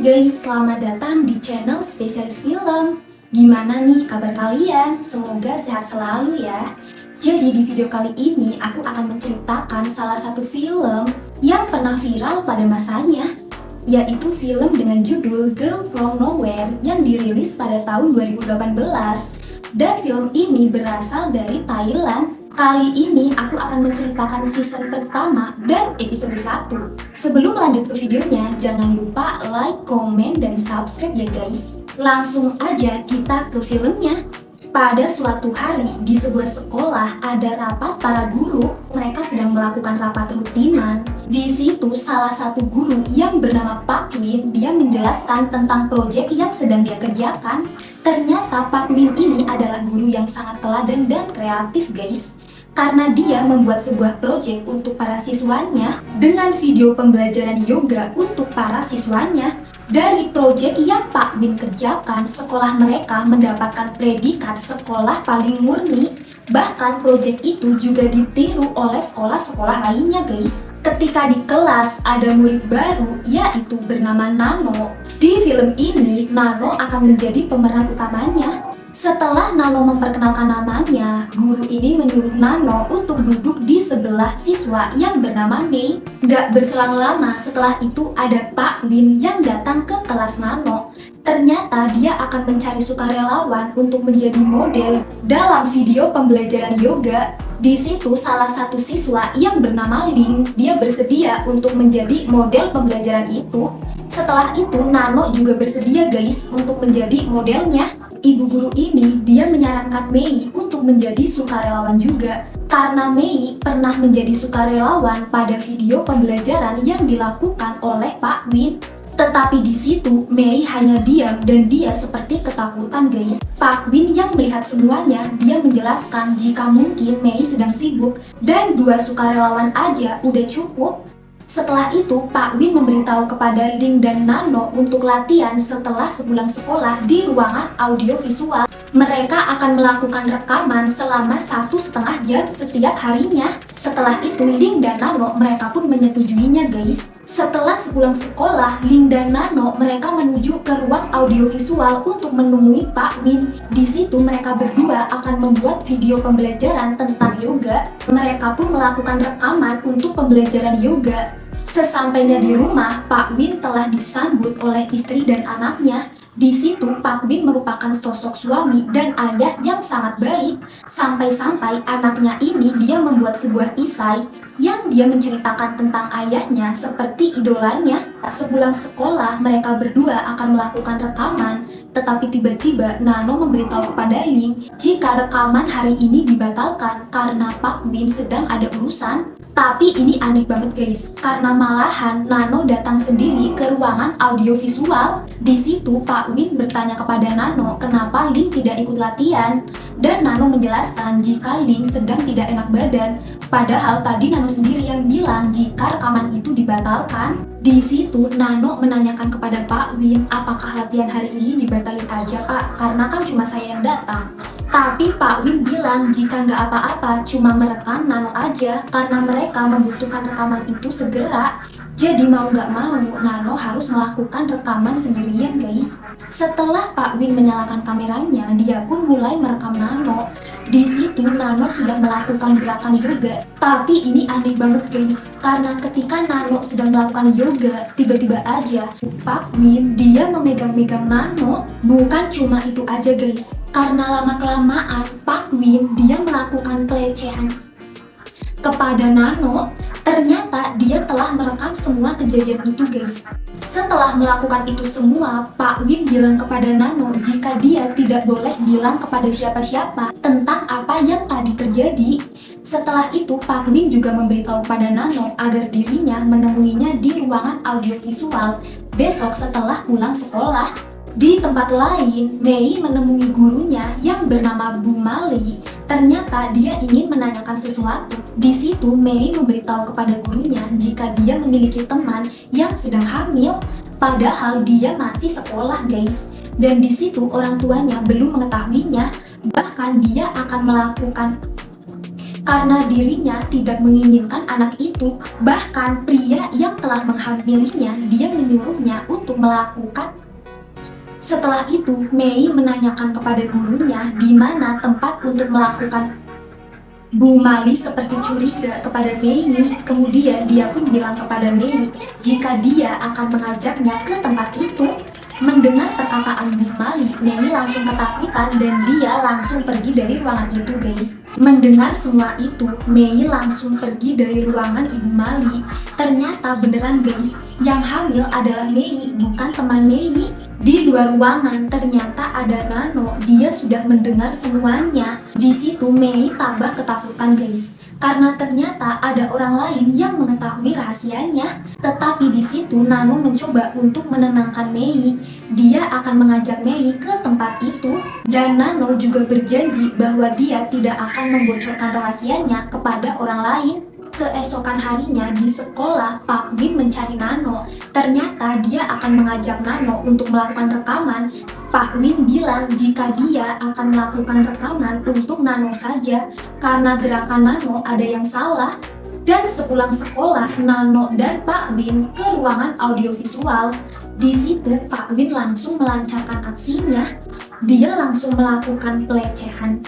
guys, selamat datang di channel Spesialis Film. Gimana nih kabar kalian? Semoga sehat selalu ya. Jadi di video kali ini aku akan menceritakan salah satu film yang pernah viral pada masanya, yaitu film dengan judul Girl From Nowhere yang dirilis pada tahun 2018. Dan film ini berasal dari Thailand. Kali ini aku akan menceritakan season pertama dan episode 1. Sebelum lanjut ke videonya, jangan lupa like, komen, dan subscribe ya guys. Langsung aja kita ke filmnya. Pada suatu hari di sebuah sekolah ada rapat para guru. Mereka sedang melakukan rapat rutinan. Di situ salah satu guru yang bernama Pak Win, dia menjelaskan tentang proyek yang sedang dia kerjakan. Ternyata Pak Win ini adalah guru yang sangat teladan dan kreatif guys. Karena dia membuat sebuah proyek untuk para siswanya dengan video pembelajaran yoga untuk para siswanya. Dari proyek yang Pak Win kerjakan, sekolah mereka mendapatkan predikat sekolah paling murni. Bahkan proyek itu juga ditiru oleh sekolah-sekolah lainnya guys. Ketika di kelas ada murid baru, yaitu bernama Nano. Di film ini, Nano akan menjadi pemeran utamanya. Setelah Nano memperkenalkan namanya, guru ini menyuruh Nano untuk duduk di sebelah siswa yang bernama Mei. Gak berselang lama setelah itu ada Pak Win yang datang ke kelas Nano. Ternyata dia akan mencari sukarelawan untuk menjadi model dalam video pembelajaran yoga. Di situ salah satu siswa yang bernama Ling, dia bersedia untuk menjadi model pembelajaran itu. Setelah itu Nano juga bersedia guys untuk menjadi modelnya. Ibu guru ini dia menyarankan Mei untuk menjadi sukarelawan juga. Karena Mei pernah menjadi sukarelawan pada video pembelajaran yang dilakukan oleh Pak Win. Tetapi di situ Mei hanya diam dan dia seperti ketakutan guys. Pak Win yang melihat semuanya, dia menjelaskan jika mungkin Mei sedang sibuk dan 2 sukarelawan aja udah cukup. Setelah itu, Pak Win memberitahu kepada Ling dan Nano untuk latihan setelah sepulang sekolah di ruangan audiovisual. Mereka akan melakukan rekaman selama 1,5 jam setiap harinya. Setelah itu, Ling dan Nano mereka pun menyetujuinya guys. Setelah sepulang sekolah, Ling dan Nano mereka menuju ke ruang audiovisual untuk menemui Pak Win. Di situ mereka berdua akan membuat video pembelajaran tentang yoga. Mereka pun melakukan rekaman untuk pembelajaran yoga. Sesampainya di rumah, Pak Win telah disambut oleh istri dan anaknya. Di situ Pak Win merupakan sosok suami dan ayah yang sangat baik. Sampai-sampai anaknya ini dia membuat sebuah isai yang dia menceritakan tentang ayahnya seperti idolanya. Sepulang sekolah, mereka berdua akan melakukan rekaman. Tetapi tiba-tiba Nano memberitahu kepada Ling jika rekaman hari ini dibatalkan karena Pak Win sedang ada urusan. Tapi ini aneh banget guys, karena malahan Nano datang sendiri ke ruangan audiovisual. Di situ Pak Win bertanya kepada Nano kenapa Ling tidak ikut latihan. Dan Nano menjelaskan jika Ling sedang tidak enak badan. Padahal tadi Nano sendiri yang bilang jika rekaman itu dibatalkan. Di situ Nano menanyakan kepada Pak Win, apakah latihan hari ini dibatalin aja Pak? Karena kan cuma saya yang datang. Tapi Pak Win bilang jika nggak apa-apa, cuma merekam Nano aja karena mereka membutuhkan rekaman itu segera. Jadi mau nggak mau, Nano harus melakukan rekaman sendirian guys. Setelah Pak Win menyalakan kameranya, dia pun mulai merekam Nano. Di situ Nano sudah melakukan gerakan yoga. Tapi ini aneh banget guys, karena ketika Nano sedang melakukan yoga, tiba-tiba aja Pak Win dia memegang-megang Nano. Bukan cuma itu aja guys, karena lama-kelamaan Pak Win dia melakukan pelecehan kepada Nano. Ternyata dia telah merekam semua kejadian itu guys. Setelah melakukan itu semua, Pak Win bilang kepada Nano jika dia tidak boleh bilang kepada siapa-siapa tentang apa yang tadi terjadi. Setelah itu, Pak Win juga memberitahu pada Nano agar dirinya menemuinya di ruangan audiovisual besok setelah pulang sekolah. Di tempat lain, Mei menemui gurunya yang bernama Bu Mali. Ternyata dia ingin menanyakan sesuatu. Di situ Mei memberitahu kepada gurunya jika dia memiliki teman yang sedang hamil. Padahal dia masih sekolah guys. Dan di situ orang tuanya belum mengetahuinya. Bahkan dia akan melakukan karena dirinya tidak menginginkan anak itu. Bahkan pria yang telah menghamilinya, dia menyuruhnya untuk melakukan. Setelah itu, Mei menanyakan kepada gurunya di mana tempat untuk melakukan. Bu Mali seperti curiga kepada Mei, kemudian dia pun bilang kepada Mei jika dia akan mengajaknya ke tempat itu. Mendengar perkataan Bu Mali, Mei langsung ketakutan dan dia langsung pergi dari ruangan itu guys. Mendengar semua itu, Mei langsung pergi dari ruangan Ibu Mali. Ternyata beneran guys, yang hamil adalah Mei, bukan teman Mei. Di luar ruangan ternyata ada Nano, dia sudah mendengar semuanya. Di situ Mei tambah ketakutan guys, karena ternyata ada orang lain yang mengetahui rahasianya. Tetapi di situ Nano mencoba untuk menenangkan Mei. Dia akan mengajak Mei ke tempat itu dan Nano juga berjanji bahwa dia tidak akan membocorkan rahasianya kepada orang lain. Keesokan harinya di sekolah, Pak Win mencari Nano. Ternyata dia akan mengajak Nano untuk melakukan rekaman. Pak Win bilang jika dia akan melakukan rekaman untuk Nano saja, karena gerakan Nano ada yang salah. Dan sepulang sekolah, Nano dan Pak Win ke ruangan audiovisual. Di situ Pak Win langsung melancarkan aksinya. Dia langsung melakukan pelecehan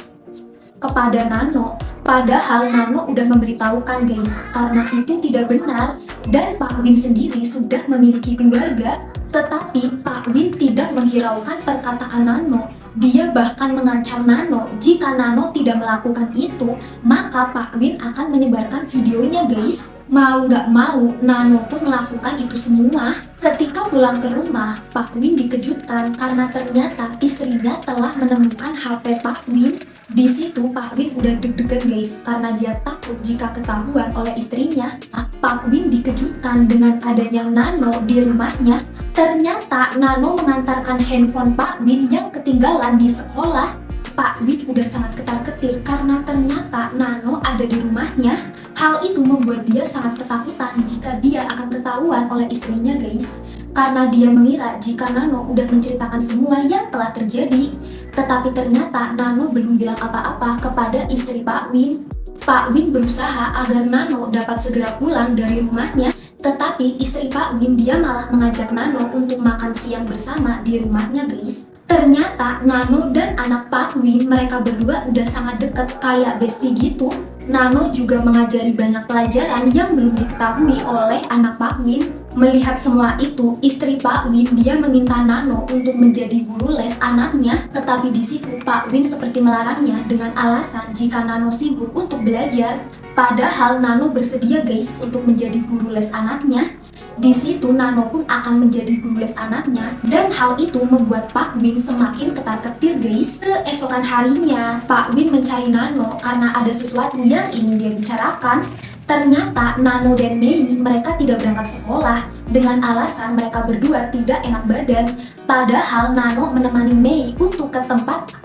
kepada Nano. Padahal Nano udah memberitahukan guys, karena itu tidak benar dan Pak Win sendiri sudah memiliki keluarga. Tetapi Pak Win tidak menghiraukan perkataan Nano. Dia bahkan mengancam Nano jika Nano tidak melakukan itu, maka Pak Win akan menyebarkan videonya guys. Mau nggak mau, Nano pun melakukan itu semua. Ketika pulang ke rumah, Pak Win dikejutkan karena ternyata istrinya telah menemukan HP Pak Win. Di situ Pak Win udah deg-degan guys, karena dia takut jika ketahuan oleh istrinya. Pak Win dikejutkan dengan adanya Nano di rumahnya. Ternyata Nano mengantarkan handphone Pak Win yang ketinggalan di sekolah. Pak Win udah sangat ketar-ketir karena ternyata Nano ada di rumahnya. Hal itu membuat dia sangat ketakutan jika dia akan ketahuan oleh istrinya guys, karena dia mengira jika Nano udah menceritakan semua yang telah terjadi. Tetapi ternyata Nano belum bilang apa-apa kepada istri Pak Win. Pak Win berusaha agar Nano dapat segera pulang dari rumahnya, tetapi istri Pak Win dia malah mengajak Nano untuk makan siang bersama di rumahnya guys. Ternyata Nano dan anak Pak Win, mereka berdua udah sangat deket, kayak bestie gitu. Nano juga mengajari banyak pelajaran yang belum diketahui oleh anak Pak Win. Melihat semua itu, istri Pak Win dia meminta Nano untuk menjadi guru les anaknya. Tetapi di situ Pak Win seperti melarangnya dengan alasan jika Nano sibuk untuk belajar. Padahal Nano bersedia guys untuk menjadi guru les anaknya. Di situ Nano pun akan menjadi guru les anaknya, dan hal itu membuat Pak Win semakin ketar-ketir guys. Keesokan harinya, Pak Win mencari Nano karena ada sesuatu yang ingin dia bicarakan. Ternyata Nano dan Mei mereka tidak berangkat sekolah dengan alasan mereka berdua tidak enak badan. Padahal Nano menemani Mei untuk ke tempat.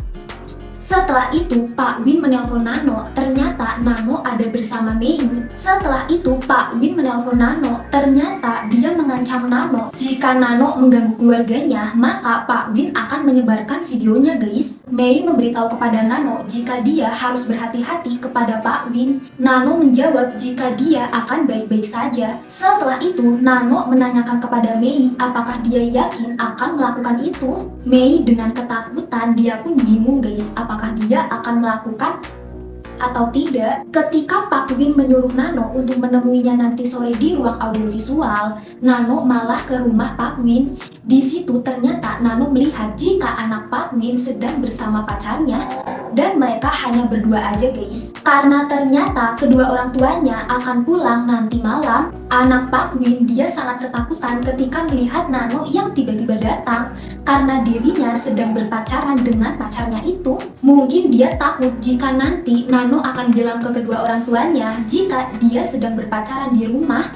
Setelah itu, Pak Win menelpon Nano. Ternyata Nano ada bersama Mei. Setelah itu, Pak Win menelpon Nano. Ternyata dia mengancam Nano jika Nano mengganggu keluarganya, maka Pak Win akan menyebarkan videonya guys. Mei memberitahu kepada Nano jika dia harus berhati-hati kepada Pak Win. Nano menjawab jika dia akan baik-baik saja. Setelah itu, Nano menanyakan kepada Mei apakah dia yakin akan melakukan itu. Mei dengan ketakutan, dia pun bingung guys, apakah dia akan melakukan atau tidak. Ketika Pak Win menyuruh Nano untuk menemuinya nanti sore di ruang audiovisual, Nano malah ke rumah Pak Win. Di situ ternyata Nano melihat jika anak Pak Win sedang bersama pacarnya dan mereka hanya berdua aja guys. Karena ternyata kedua orang tuanya akan pulang nanti malam. Anak Pak Win dia sangat ketakutan ketika melihat Nano yang tiba-tiba datang karena dirinya sedang berpacaran dengan pacarnya itu. Mungkin dia takut jika nanti Nano akan bilang ke kedua orang tuanya jika dia sedang berpacaran di rumah.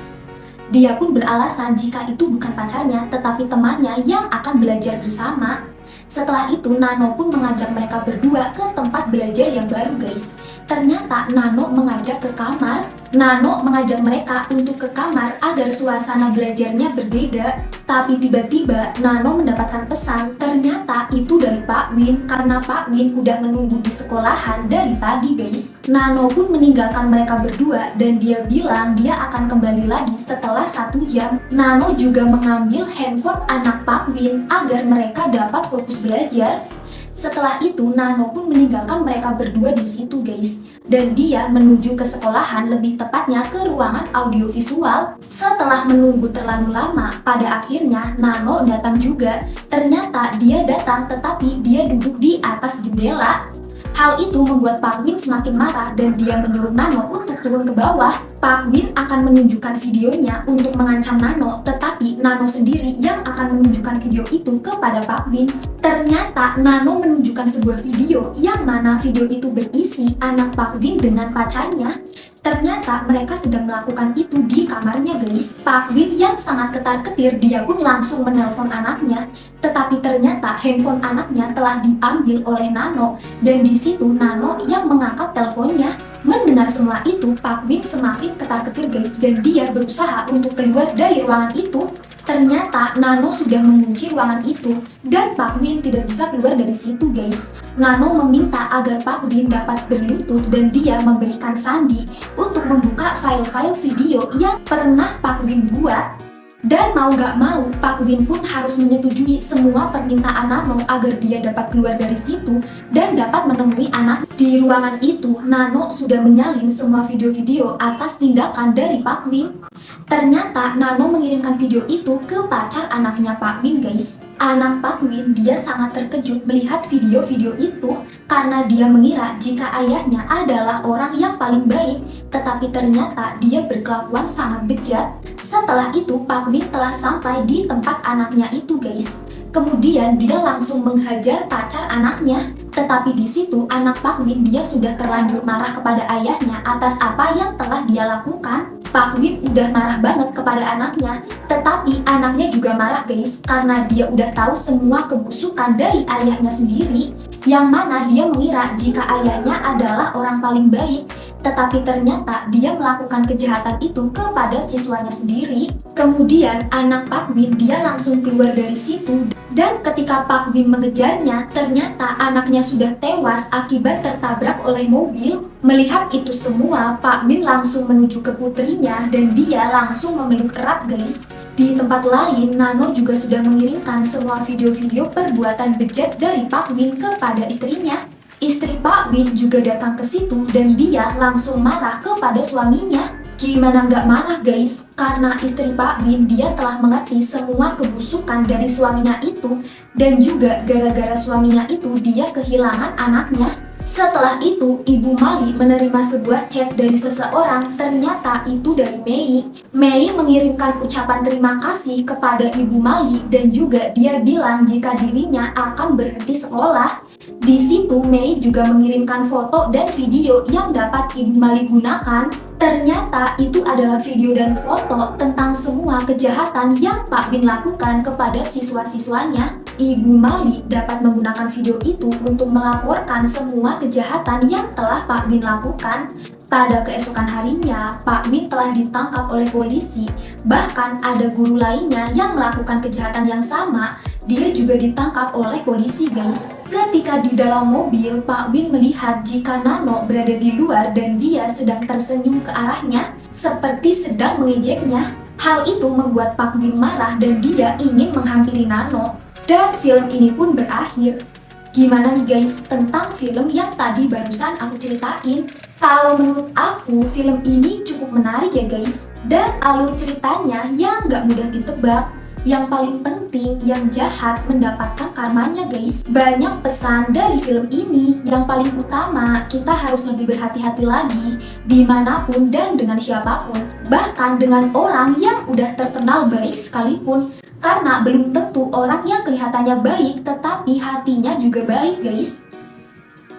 Dia pun beralasan jika itu bukan pacarnya tetapi temannya yang akan belajar bersama. Setelah itu Nano pun mengajak mereka berdua ke tempat belajar yang baru guys. Ternyata Nano mengajak ke kamar. Nano mengajak mereka untuk ke kamar agar suasana belajarnya berbeda. Tapi tiba-tiba Nano mendapatkan pesan, ternyata itu dari Pak Win karena Pak Win udah menunggu di sekolahan dari tadi guys. Nano pun meninggalkan mereka berdua dan dia bilang dia akan kembali lagi setelah 1 jam. Nano juga mengambil handphone anak Pak Win agar mereka dapat fokus belajar. Setelah itu Nano pun meninggalkan mereka berdua di situ guys. Dan dia menuju ke sekolahan, lebih tepatnya ke ruangan audiovisual. Setelah menunggu terlalu lama, pada akhirnya Nano datang juga. Ternyata dia datang tetapi dia duduk di atas jendela. Hal itu membuat Pak Win semakin marah dan dia menyuruh Nano untuk turun ke bawah. Pak Win akan menunjukkan videonya untuk mengancam Nano, tetapi Nano sendiri yang akan menunjukkan video itu kepada Pak Win. Ternyata Nano menunjukkan sebuah video yang mana video itu berisi anak Pak Win dengan pacarnya. Ternyata mereka sedang melakukan itu di kamarnya guys. Pak Win yang sangat ketar-ketir, dia pun langsung menelpon anaknya. Tetapi ternyata handphone anaknya telah diambil oleh Nano. Dan di situ Nano yang mengangkat teleponnya. Mendengar semua itu, Pak Win semakin ketar-ketir guys. Dan dia berusaha untuk keluar dari ruangan itu. Ternyata Nano sudah mengunci ruangan itu dan Pak Win tidak bisa keluar dari situ guys. Nano meminta agar Pak Win dapat berlutut dan dia memberikan sandi untuk membuka file-file video yang pernah Pak Win buat. Dan mau gak mau, Pak Win pun harus menyetujui semua permintaan Nano agar dia dapat keluar dari situ dan dapat menemui anak. Di ruangan itu, Nano sudah menyalin semua video-video atas tindakan dari Pak Win. Ternyata Nano mengirimkan video itu ke pacar anaknya Pak Win guys. Anak Pak Win dia sangat terkejut melihat video-video itu karena dia mengira jika ayahnya adalah orang yang paling baik, tetapi ternyata dia berkelakuan sangat bejat. Setelah itu Pak Win telah sampai di tempat anaknya itu guys. Kemudian dia langsung menghajar pacar anaknya. Tetapi di situ anak Pak Win dia sudah terlanjur marah kepada ayahnya atas apa yang telah dia lakukan. Pak Win udah marah banget kepada anaknya, tetapi anaknya juga marah guys karena dia udah tahu semua kebusukan dari ayahnya sendiri, yang mana dia mengira jika ayahnya adalah orang paling baik, tetapi ternyata dia melakukan kejahatan itu kepada siswanya sendiri. Kemudian anak Pak Win dia langsung keluar dari situ dan ketika Pak Win mengejarnya, ternyata anaknya sudah tewas akibat tertabrak oleh mobil. Melihat itu semua, Pak Win langsung menuju ke putrinya dan dia langsung memeluk erat guys. Di tempat lain, Nano juga sudah mengirimkan semua video-video perbuatan bejat dari Pak Win kepada istrinya. Istri Pak Win juga datang ke situ dan dia langsung marah kepada suaminya. Gimana nggak marah guys? Karena istri Pak Win dia telah mengerti semua kebusukan dari suaminya itu dan juga gara-gara suaminya itu dia kehilangan anaknya. Setelah itu, Ibu Mali menerima sebuah chat dari seseorang, ternyata itu dari Mei. Mei mengirimkan ucapan terima kasih kepada Ibu Mali dan juga dia bilang jika dirinya akan berhenti sekolah. Di situ Mei juga mengirimkan foto dan video yang dapat Ibu Mali gunakan. Ternyata itu adalah video dan foto tentang semua kejahatan yang Pak Win lakukan kepada siswa-siswanya. Ibu Mali dapat menggunakan video itu untuk melaporkan semua kejahatan yang telah Pak Win lakukan. Pada keesokan harinya, Pak Win telah ditangkap oleh polisi. Bahkan ada guru lainnya yang melakukan kejahatan yang sama. Dia juga ditangkap oleh polisi guys. Ketika di dalam mobil, Pak Win melihat jika Nano berada di luar dan dia sedang tersenyum ke arahnya, seperti sedang mengejeknya. Hal itu membuat Pak Win marah dan dia ingin menghampiri Nano. Dan film ini pun berakhir. Gimana nih guys tentang film yang tadi barusan aku ceritain? Kalau menurut aku, film ini cukup menarik ya guys. Dan alur ceritanya yang gak mudah ditebak. Yang paling penting, yang jahat mendapatkan karmanya guys. Banyak pesan dari film ini. Yang paling utama, kita harus lebih berhati-hati lagi dimanapun dan dengan siapapun. Bahkan dengan orang yang udah terkenal baik sekalipun. Karena belum tentu orang yang kelihatannya baik tetapi hatinya juga baik guys.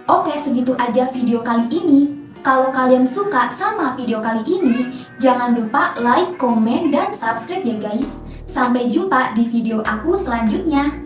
Oke, segitu aja video kali ini. Kalau kalian suka sama video kali ini, jangan lupa like, komen, dan subscribe ya guys. Sampai jumpa di video aku selanjutnya.